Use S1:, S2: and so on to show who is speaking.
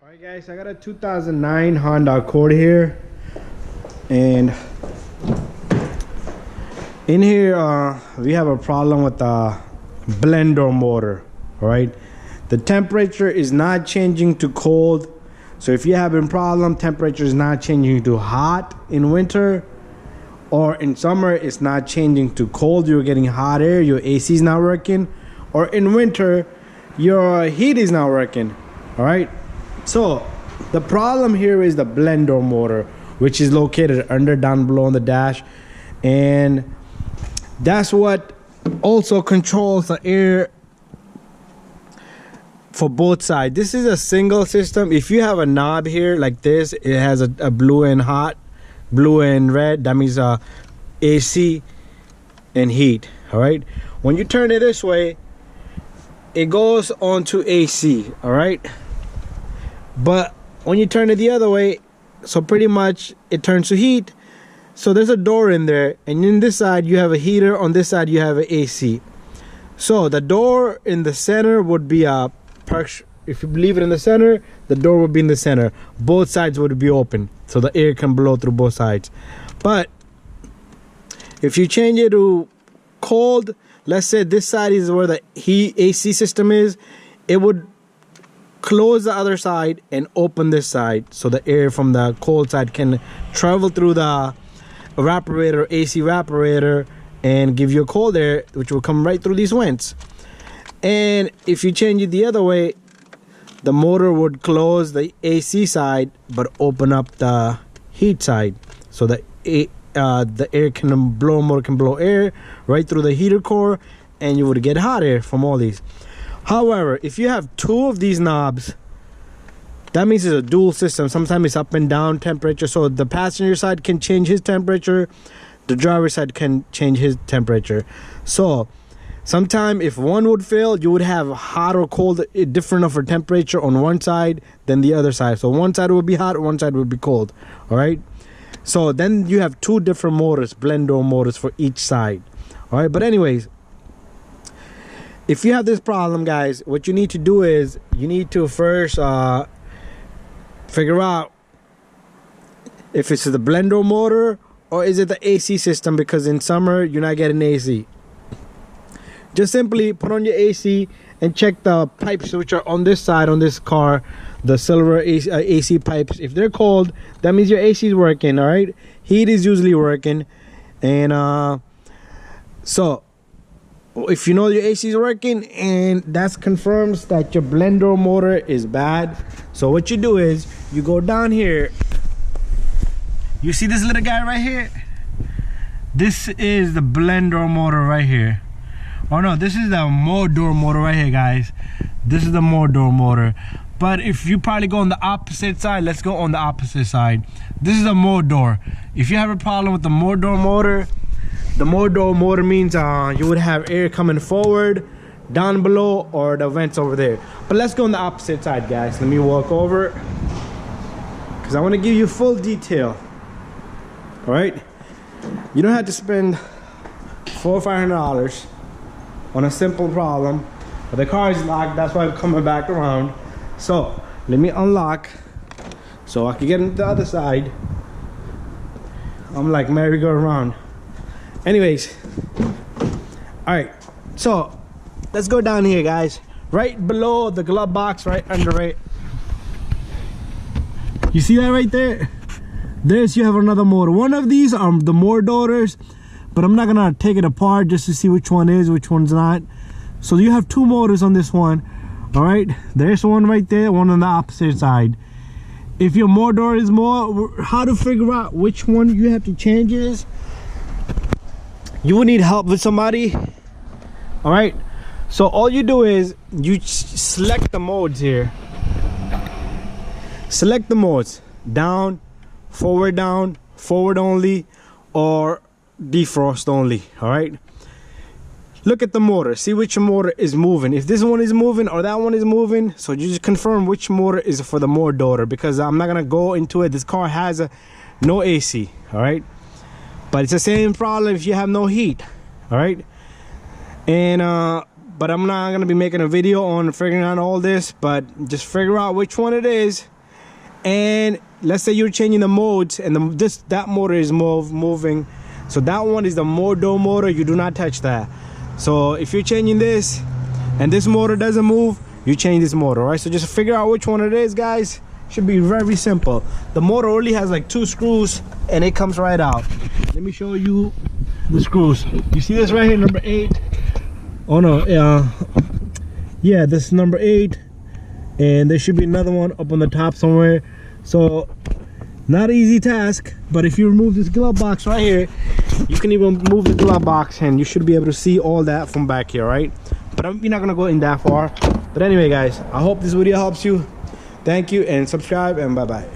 S1: Alright guys, I got a 2009 Honda Accord here, and in here we have a problem with the blend door motor. Alright, the temperature is not changing to cold. So if you have a problem, temperature is not changing to hot in winter, or in summer it's not changing to cold, you're getting hot air, your AC is not working, or in winter your heat is not working. All right, so the problem here is the blend door motor, which is located down below on the dash, and that's what also controls the air for both sides. This is a single system. If you have a knob here like this, it has a blue and hot, blue and red, that means AC and heat. All right, when you turn it this way, it goes on to AC. All right, but when you turn it the other way, so pretty much it turns to heat. So there's a door in there, and in this side you have a heater, on this side you have an AC. So the door in the center would be a push. If you leave it in the center, the door would be in the center. Both sides would be open, so the air can blow through both sides. But if you change it to cold, let's say this side is where the heat AC system is, it would close the other side and open this side, so the air from the cold side can travel through the evaporator, AC evaporator, and give you a cold air, which will come right through these vents. And if you change it the other way, the motor would close the AC side but open up the heat side, so the air can blow, motor can blow air right through the heater core, and you would get hot air from all these. However, if you have two of these knobs, that means it's a dual system. Sometimes it's up and down temperature, so the passenger side can change his temperature, the driver side can change his temperature. So sometime if one would fail, you would have hot or cold, different of a temperature on one side than the other side. So one side would be hot, one side would be cold. All right, so then you have two different motors, blend door motors for each side. All right, but anyways, if you have this problem, guys, what you need to do is you need to first figure out if it's the blend door motor or is it the AC system, because in summer you're not getting AC. Just simply put on your AC and check the pipes which are on this side, on this car, the silver AC pipes. If they're cold, that means your AC is working. All right, heat is usually working. And so if you know your AC is working, and that confirms that your blend door motor is bad, so what you do is you go down here. You see this little guy right here? This is the blend door motor right here. Oh no, this is the mode door motor right here, guys. This is the mode door motor. But if you probably go on the opposite side, let's go on the opposite side. This is a mode door. If you have a problem with the mode door motor, the mode door motor means you would have air coming forward, down below, or the vents over there. But let's go on the opposite side, guys. Let me walk over, because I want to give you full detail. All right, you don't have to spend $400 or $500 on a simple problem, but the car is locked. That's why I'm coming back around. So let me unlock so I can get into the other side. I'm like merry-go-round. Anyways, all right, so let's go down here, guys. Right below the glove box, right under it, you see that right there? There's, you have another motor. One of these are the more doors, but I'm not gonna take it apart just to see which one is, which one's not. So you have two motors on this one. All right, there's one right there, one on the opposite side. If your motor is more, how to figure out which one you have to change is, you will need help with somebody. All right, so all you do is you select the modes here. Select the modes: down, forward only, or defrost only. All right, look at the motor, see which motor is moving. If this one is moving or that one is moving, so you just confirm which motor is for the more door, because I'm not gonna go into it. This car has no AC. All right, but it's the same problem if you have no heat. All right, and but I'm not gonna be making a video on figuring out all this, but just figure out which one it is. And let's say you're changing the modes and that motor is moving, so that one is the door motor. You do not touch that. So if you're changing this and this motor doesn't move, you change this motor. Right, so just figure out which one it is, guys. Should be very simple. The motor only has like 2 screws and it comes right out. Let me show you the screws. You see this right here, number 8. Oh no, yeah, this is number 8, and there should be another one up on the top somewhere. So not an easy task, but if you remove this glove box right here, you can even move the glove box and you should be able to see all that from back here, right? But we're not gonna go in that far. But anyway, guys, I hope this video helps you. Thank you, and subscribe, and bye bye.